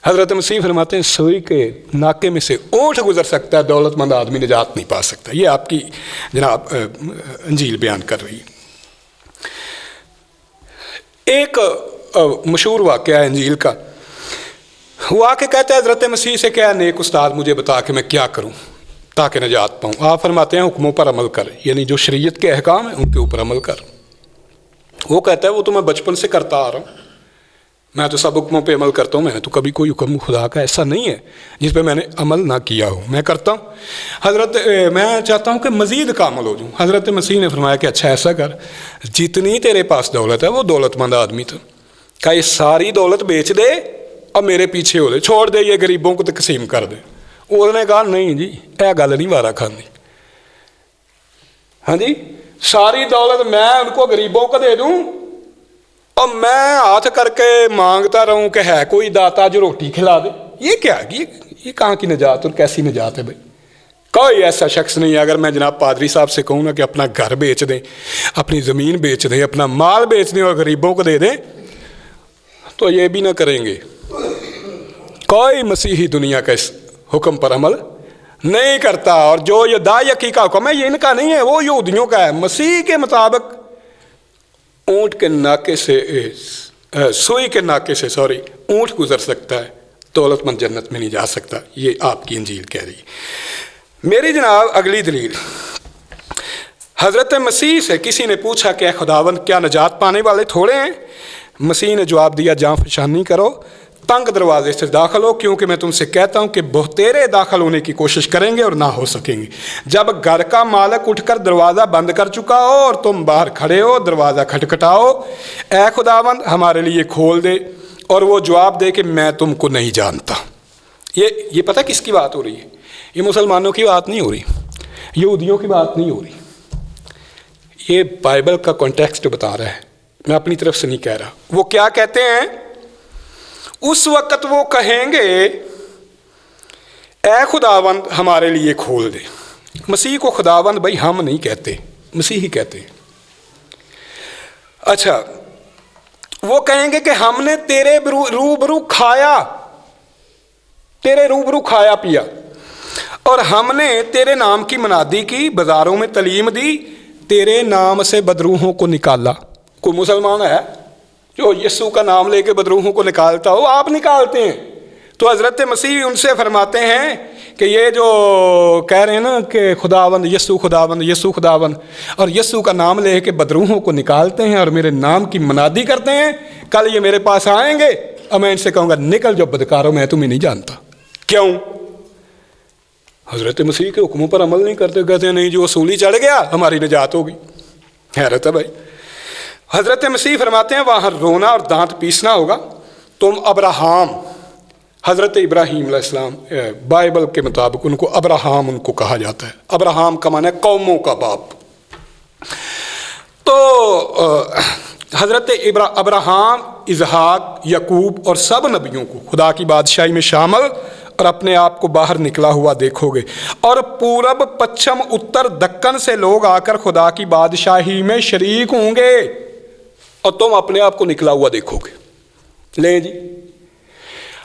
हज़रत मसीह फरमाते हैं सुई के नाके में से ऊँट गुजर सकता है, दौलतमंद आदमी निजात नहीं पा सकता। ये आपकी जनाब अंजील बयान कर रही है। एक मशहूर वाक़या है अंजील का, वो आके कहता है हज़रत मसीह से, क्या नेक उस्ताद मुझे बता के मैं क्या करूं ताकि निजात पाऊं? आप फरमाते हैं हुक्मों पर अमल कर, यानी जो शरीयत के अहकाम हैं उनके ऊपर अमल कर। वो कहता है वो तो मैं बचपन से करता आ रहा हूँ, मैं तो सब हुक्मों पे अमल करता हूँ, मैंने तो कभी कोई हुक्म खुदा का ऐसा नहीं है जिस पे मैंने अमल ना किया हो, मैं करता हूँ। मैं चाहता हूँ कि मज़ीद का अमल हो जाऊँ। हज़रत मसीह ने फरमाया कि अच्छा ऐसा कर, जितनी तेरे पास दौलत है, वो दौलतमंद आदमी था, क्या ये सारी दौलत बेच दे और मेरे पीछे हो दे, छोड़ दे, ये गरीबों को तकसीम कर दे। उसने कहा नहीं जी, यह गल नहीं वारा खानी। हाँ जी, सारी दौलत मैं उनको गरीबों को दे दूं और मैं हाथ करके मांगता रहूं कि है कोई दाता जो रोटी खिला दे? ये क्या, ये कहाँ की निजात और कैसी निजात है भाई? कोई ऐसा शख्स नहीं है। अगर मैं जनाब पादरी साहब से कहूँ ना कि अपना घर बेच दें, अपनी ज़मीन बेच दें, अपना माल बेच दें और गरीबों को दे दें, तो ये भी ना करेंगे, कोई मसीही दुनिया का इस हुक्म पर अमल नहीं करता, और जो ये दायकी का हुक्म है ये इनका नहीं है, वो यहूदियों का है। मसीह के मुताबिक ऊँट के नाके से सुई के नाके से ऊँट गुजर सकता है, दौलतमंद जन्नत में नहीं जा सकता। ये आपकी इंजील कह रही है। मेरी जनाब अगली दलील, हज़रत मसीह से किसी ने पूछा कि खुदावंद क्या नजात पाने वाले थोड़े हैं? मसीह ने जवाब दिया, जाँ फशानी करो, तंग दरवाजे से दाखिल हो, क्योंकि मैं तुमसे कहता हूँ कि बहुतेरे दाखिल होने की कोशिश करेंगे और ना हो सकेंगे। जब घर का मालिक उठकर दरवाज़ा बंद कर चुका हो और तुम बाहर खड़े हो, दरवाज़ा खटखटाओ, ऐ खुदावंद हमारे लिए खोल दे, और वो जवाब दे कि मैं तुमको नहीं जानता। ये पता किसकी बात हो रही है? ये मुसलमानों की बात नहीं हो रही, यहूदियों की बात नहीं हो रही। ये बाइबल का कॉन्टेक्स्ट बता रहा है, मैं अपनी तरफ से नहीं कह रहा। वो क्या कहते हैं? उस वक़्त वो कहेंगे, ऐ खुदावंद हमारे लिए खोल दे। मसीह को खुदावंद भाई हम नहीं कहते, मसीह ही कहते हैं। अच्छा, वो कहेंगे कि हमने तेरे रूबरू खाया, तेरे रूबरू खाया पिया, और हमने तेरे नाम की मनादी की, बाज़ारों में तलीम दी, तेरे नाम से बदरूहों को निकाला। कोई मुसलमान है जो यीशु का नाम लेके बदरूहों को निकालता हो? आप निकालते हैं। तो हज़रत मसीह उनसे फरमाते हैं कि ये जो कह रहे हैं ना कि खुदावंद यीशु खुदावंद यीशु खुदावंद, और यीशु का नाम लेके बदरूहों को निकालते हैं और मेरे नाम की मनादी करते हैं, कल ये मेरे पास आएंगे और मैं इनसे कहूँगा, निकल जो बदकारो, मैं तुम्हें नहीं जानता। क्यों? हज़रत मसीह के हुक्मों पर अमल नहीं करते, कहते हैं नहीं जो सूली चढ़ गया हमारी निजात होगी। हैरत है भाई। हज़रत मसीह फरमाते हैं वहाँ रोना और दांत पीसना होगा। तुम अब्राहम, हज़रत इब्राहीम अलैहिस्सलाम, बाइबल के मुताबिक उनको अब्राहम उनको कहा जाता है। अब्राहम का माने कौमों का बाप। तो हज़रत अब्राहम, इसहाक, याकूब और सब नबियों को खुदा की बादशाही में शामिल और अपने आप को बाहर निकला हुआ देखोगे, और पूरब, पश्चिम, उत्तर, दक्कन से लोग आकर खुदा की बादशाही में शरीक होंगे और तुम अपने आप को निकला हुआ देखोगे। ले जी,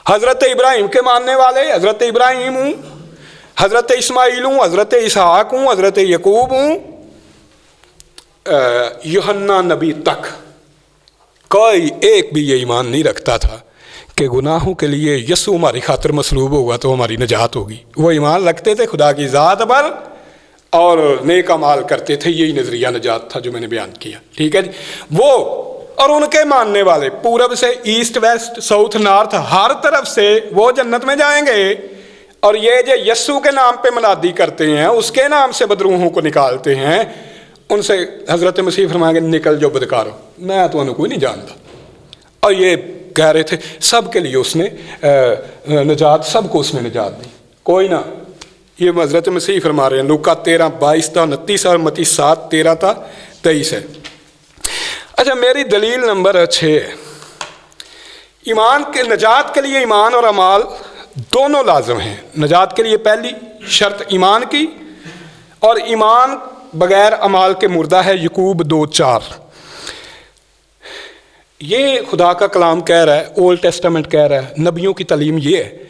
हज़रत इब्राहिम के मानने वाले, हज़रत इब्राहिम हूँ, हज़रत इस्माइल हूँ, हज़रत इसहाक हूँ, हज़रत यकूब हूँ, यूहन्ना नबी तक कोई एक भी ये ईमान नहीं रखता था कि गुनाहों के लिए यीशु हमारी खातिर मसलूब होगा तो हमारी निजात होगी। वो ईमान रखते थे खुदा की ज़ात पर और नेक अमाल करते थे। यही नज़रिया निजात था जो मैंने बयान किया। ठीक है जी। वो और उनके मानने वाले पूरब से, ईस्ट वेस्ट, साउथ नॉर्थ, हर तरफ से वो जन्नत में जाएंगे। और ये जो यीशु के नाम पे मनादी करते हैं, उसके नाम से बदरूहों को निकालते हैं, उनसे हज़रत मसीह फरमाएंगे निकल जो बदकारो, मैं तो उन्हें कोई नहीं जानता। और ये कह रहे थे सब के लिए उसने निजात, सबको उसने निजात दी, कोई ना। ये हज़रत मसीह फरमा रहे हैं। लूका 13:22 था, 29 और मत्ती 7:13 था, 23 है। अच्छा, मेरी दलील नंबर 6 है। ईमान के निजात के लिए ईमान और अमाल दोनों लाजम हैं। निजात के लिए पहली शर्त ईमान की, और ईमान बगैर अमाल के मुर्दा है। यकूब 2:4। ये खुदा का कलाम कह रहा है, ओल्ड टेस्टामेंट कह रहा है, नबियों की तालीम ये है।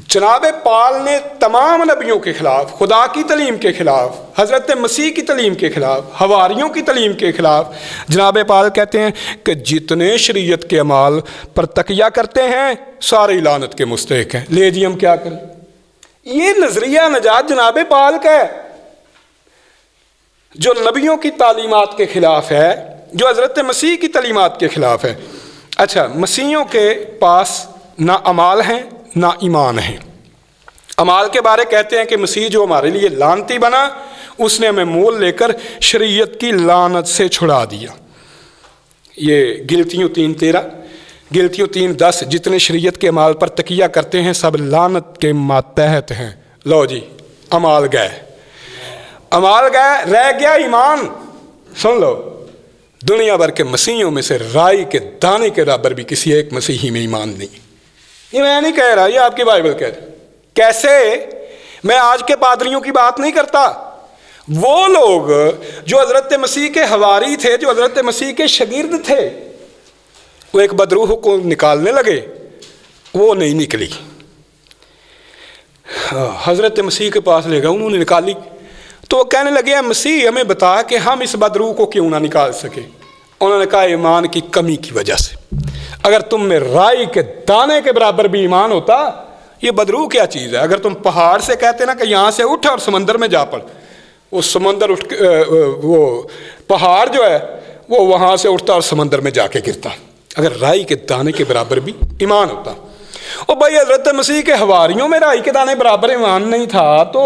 जनाब पाल ने तमाम नबियों के ख़िलाफ़, खुदा की तालीम के ख़िलाफ़, हज़रत मसीह की तालीम के ख़िलाफ़, हवारियों की तालीम के ख़िलाफ़, जनाब पाल कहते हैं कि जितने शरीयत के अमाल पर तकिया करते हैं सारे लानत के मुस्तहिक हैं। ले जी, हम क्या करें? ये नज़रिया निजात जनाब पाल का है जो नबियों की तालीमात के ख़िलाफ़ है, जो हज़रत मसीह की तालीमात के ख़िलाफ़ है। अच्छा, मसीहियों के पास ना अमाल हैं ना ईमान है। अमाल के बारे कहते हैं कि मसीह जो हमारे लिए लानती बना, उसने हमें मोल लेकर शरीयत की लानत से छुड़ा दिया। ये गिलतियों 3:13, गिलतियों 3:10, जितने शरीयत के अमाल पर तकिया करते हैं सब लानत के मातहत हैं। लो जी, अमाल गए, अमाल गए, रह गया ईमान। सुन लो, दुनिया भर के मसीहियों में से राई के दाने के बराबर भी किसी एक मसीही में ईमान नहीं। ये मैं नहीं कह रहा, ये आपकी बाइबल कह रही। कैसे? मैं आज के पादरियों की बात नहीं करता। वो लोग जो हज़रत मसीह के हवारी थे, जो हज़रत मसीह के शागिर्द थे, वो एक बदरूह को निकालने लगे वो नहीं निकली। हज़रत मसीह के पास ले गए, उन्होंने निकाली। तो वो कहने लगे मसीह हमें बता कि हम इस बदरू को क्यों ना निकाल सके। उन्होंने कहा ईमान की कमी की वजह से। अगर तुम में राई के दाने के बराबर भी ईमान होता, ये बदरू क्या चीज़ है। अगर तुम पहाड़ से कहते ना कि यहाँ से उठ और समंदर में जा पड़, वो समंदर उठ वो पहाड़ जो है वो वहाँ से उठता और समंदर में जाके गिरता। अगर राई के दाने के बराबर भी ईमान होता। और भाई हज़रत मसीह के हवारियों में राई के दाने बराबर ईमान नहीं था, तो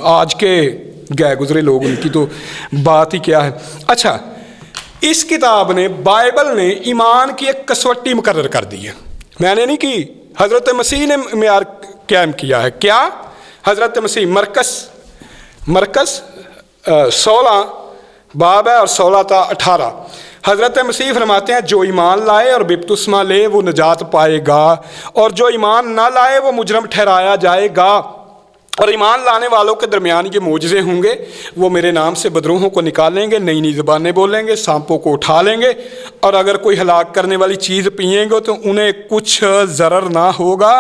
आज के गए गुजरे लोग उनकी तो बात ही क्या है। अच्छा, इस किताब ने, बाइबल ने ईमान की एक कसवट्टी मुकर्रर कर दी है। मैंने नहीं की, हज़रत मसीह ने मेयार कायम किया है। क्या? हज़रत मसीह मरकस 16 बाब है और 16 था 18। हज़रत मसीह फरमाते हैं जो ईमान लाए और बपतिस्मा ले वो निजात पाएगा, और जो ईमान ना लाए वो मुजरम ठहराया जाएगा। और ईमान लाने वालों के दरमियान ये मोजज़े होंगे, वो मेरे नाम से बदरूहों को निकालेंगे, नई नई ज़बानें बोलेंगे, सांपों को उठा लेंगे, और अगर कोई हलाक करने वाली चीज़ पिएंगे तो उन्हें कुछ ज़रर ना होगा।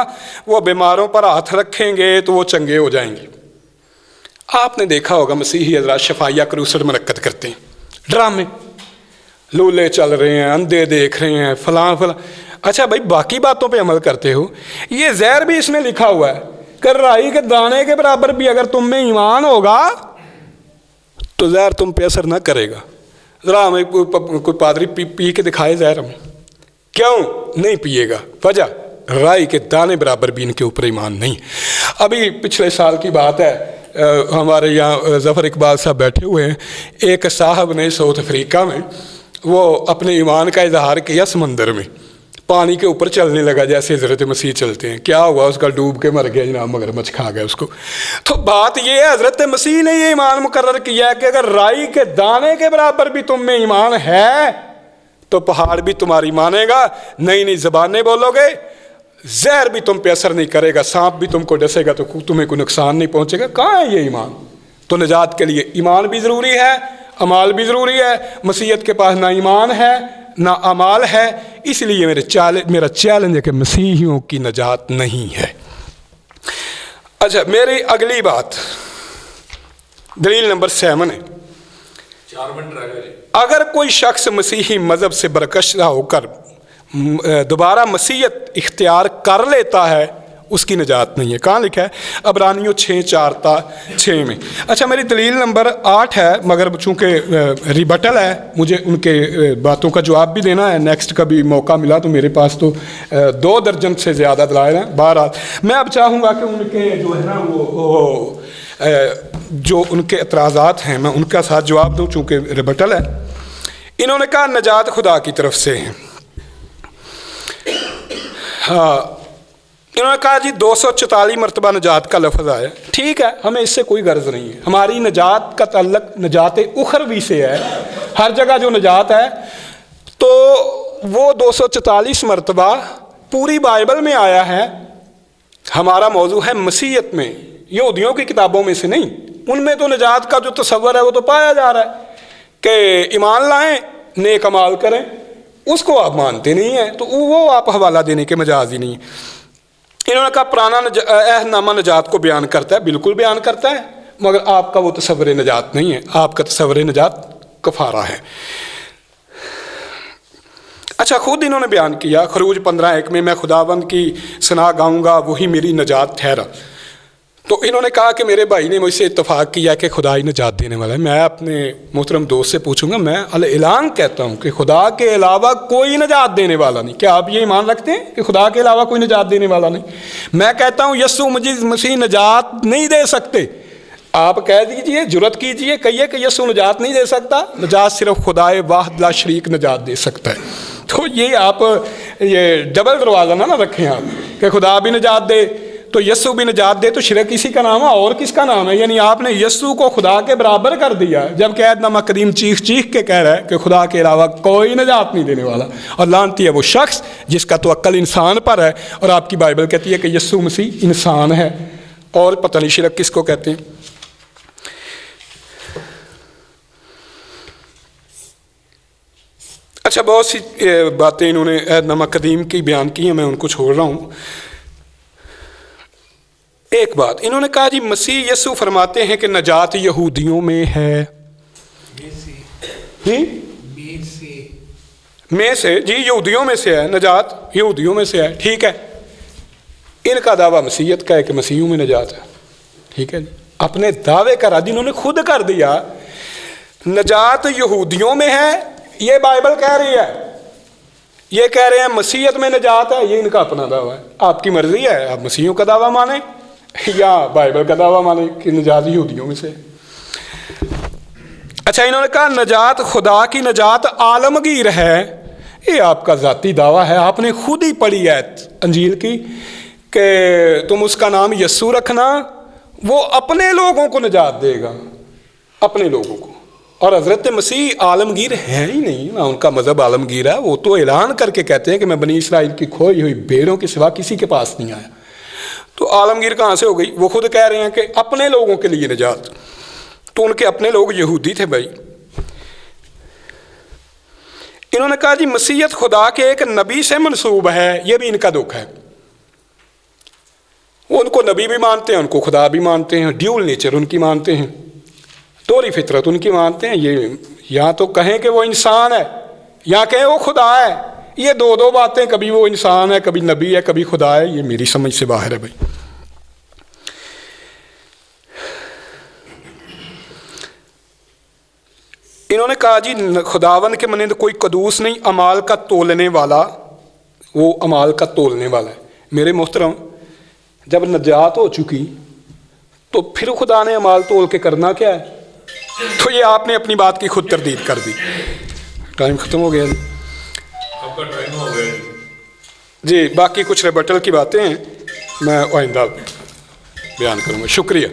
वो बीमारों पर हाथ रखेंगे तो वो चंगे हो जाएंगे। आपने देखा होगा मसीही हज़रात शफाइया क्रूसड मुनक्कद करते हैं, ड्रामे, लूले चल रहे हैं, अंधे देख रहे हैं, फलां। अच्छा भाई, बाकी बातों पे अमल करते हो। ये ज़हर भी इसमें लिखा हुआ है कि राई के दाने के बराबर भी अगर तुम में ईमान होगा तो ज़हर तुम पे असर ना करेगा। ज़रा हमें कोई पादरी पी के दिखाए ज़हर, हमें क्यों नहीं पिएगा? वजह, राई के दाने बराबर भी इनके ऊपर ईमान नहीं। अभी पिछले साल की बात है, हमारे यहाँ ज़फ़र इकबाल साहब बैठे हुए हैं। एक साहब ने साउथ अफ्रीका में वो अपने ईमान का इजहार किया, समंदर में पानी के ऊपर चलने लगा जैसे हज़रत मसीह चलते हैं। क्या हुआ? उसका डूब के मर गया जनाब, मगरमच्छ खा गया उसको। तो बात ये है, हज़रत मसीह ने ये ईमान मुकर्रर किया है कि अगर राई के दाने के बराबर भी तुम में ईमान है तो पहाड़ भी तुम्हारी मानेगा, नई नई ज़बानें बोलोगे, जहर भी तुम पे असर नहीं करेगा, सांप भी तुमको डसेगा तो तुम्हें कोई नुकसान नहीं पहुंचेगा। कहाँ है ये ईमान? तो निजात के लिए ईमान भी ज़रूरी है, अमाल भी ज़रूरी है। मसीहत के पास ना ईमान है ना अमाल है, इसलिए मेरा चैलेंज है कि मसीहियों की निजात नहीं है। अच्छा, मेरी अगली बात दलील नंबर 7 है। 4 मिनट रह गए। अगर कोई शख्स मसीही मज़हब से बरकशा होकर दोबारा मसीहत इख्तियार कर लेता है, उसकी निजात नहीं है। कहाँ लिखा है? अबरानियों 6:4-6 में। अच्छा, मेरी दलील नंबर 8 है, मगर चूँकि रिबटल है, मुझे उनके बातों का जवाब भी देना है। नेक्स्ट कभी मौका मिला तो मेरे पास तो 2 दर्जन से ज़्यादा दलाइल हैं। बहरहाल मैं अब चाहूँगा कि उनके जो है ना वो जो उनके एतराज़ात हैं मैं उनका साथ जवाब दूँ, चूँकि रिबटल है। इन्होंने कहा निजात खुदा की तरफ से है। हाँ, इन्होंने कहा जी 244 मरतबा निजात का लफ्ज़ आया। ठीक है, हमें इससे कोई गर्ज नहीं है। हमारी निजात का ताल्लुक निजात उखरवी से है। हर जगह जो निजात है तो वो 244 मरतबा पूरी बाइबल में आया है। हमारा मौजू है मसीहत में, यहूदियों की किताबों में से नहीं। उनमें तो निजात का जो तसव्वुर है वो तो पाया जा रहा है कि ईमान लाएं, नेक अमाल करें। उसको आप मानते नहीं हैं तो वो आप हवाला देने के मजाज ही नहीं है। इन्होंने कहा पुराना अहदनामा निजात को बयान करता है, बिल्कुल बयान करता है, मगर आपका वो तसव्वुर निजात नहीं है, आपका तसव्वुर निजात कफारा है। अच्छा, खुद इन्होंने बयान किया खरूज 15:1 में, मैं खुदावंद की सना गाऊंगा, वही मेरी निजात ठहरा। तो इन्होंने कहा कि मेरे भाई ने मुझसे इत्तफाक किया कि खुदा ही निजात देने वाला है। मैं अपने मोहतरम दोस्त से पूछूंगा, मैं अल-ऐलान कहता हूँ कि खुदा के अलावा कोई निजात देने वाला नहीं। क्या आप ये ईमान रखते हैं कि खुदा के अलावा कोई निजात देने वाला नहीं? मैं कहता हूँ यस्सु मसीह निजात नहीं दे सकते। आप कह दीजिए, जुर्रत कीजिए, कहिए कि यस्सु निजात नहीं दे सकता। निजात सिर्फ खुदाए वाहिद ला शरीक निजात दे सकता है। तो ये आप ये डबल दरवाज़ा ना रखें आप कि खुदा भी निजात दे तो यस्सु भी निजात दे, तो शिरक किसी का नाम है और किसका नाम है? यानी आपने यस्सु को खुदा के बराबर कर दिया, जबकि अहदनामा करीम चीख चीख के कह रहा है कि खुदा के अलावा कोई निजात नहीं देने वाला। और लानती है वो शख्स जिसका तो अक्ल इंसान पर है, और आपकी बाइबल कहती है कि यस्सु मसीह इंसान है। और पता नहीं शिरक किसको कहते हैं। अच्छा, बहुत सी बातें इन्होंने अहदनामा कदीम की बयान की हैं, मैं उनको छोड़ रहा हूँ। एक बात इन्होंने कहा जी मसीह यीशु फरमाते हैं कि नजात यहूदियों में है। में से जी, यहूदियों में से है, नजात यहूदियों में से है, ठीक है। इनका दावा मसीहत का है कि मसीहों में नजात है, ठीक है जी। अपने दावे का रद्द इन्होंने खुद कर दिया। नजात यहूदियों में है, ये बाइबल कह रही है, ये कह रहे हैं मसीहत में नजात है, ये इनका अपना दावा है। आपकी मर्जी है, आप मसीहों का दावा माने या बाइबल का दावा माने कि नजात यहूदियों में से। अच्छा, इन्होंने कहा नजात खुदा की नजात आलमगीर है, ये आपका ज़ाती दावा है, आपने खुद ही पढ़ी है अंजील की कि तुम उसका नाम यस्सू रखना, वो अपने लोगों को नजात देगा, अपने लोगों को। और हज़रत मसीह आलमगीर है ही नहीं ना, उनका मज़हब आलमगीर है। वो तो ऐलान करके कहते हैं कि मैं बनी इसराइल की खोई हुई भेड़ों के सिवा किसी के पास नहीं आया। तो आलमगीर कहाँ से हो गई? वो खुद कह रहे हैं कि अपने लोगों के लिए निजात। तो उनके अपने लोग यहूदी थे भाई। इन्होंने कहा जी मसीहत खुदा के एक नबी से मंसूब है, ये भी इनका दुख है। वो उनको नबी भी मानते हैं, उनको खुदा भी मानते हैं, ड्यूल नेचर उनकी मानते हैं, दोहरी फितरत उनकी मानते हैं। ये या तो कहें कि वो इंसान है या कहें वो खुदा है, ये दो दो बातें, कभी वो इंसान है, कभी नबी है, कभी खुदा है, ये मेरी समझ से बाहर है भाई। इन्होंने कहा जी खुदावन के मनिंद कोई कदूस नहीं, अमाल का तोलने वाला, वो अमाल का तोलने वाला है। मेरे मोहतरम, जब नजात हो चुकी तो फिर खुदा ने अमाल तोल के करना क्या है? तो ये आपने अपनी बात की खुद तरदीद कर दी। टाइम ख़त्म हो गया जी, आपका टाइम हो गया जी। बाकी कुछ रिबटल की बातें हैं मैं आइंदा बयान करूँगा। शुक्रिया।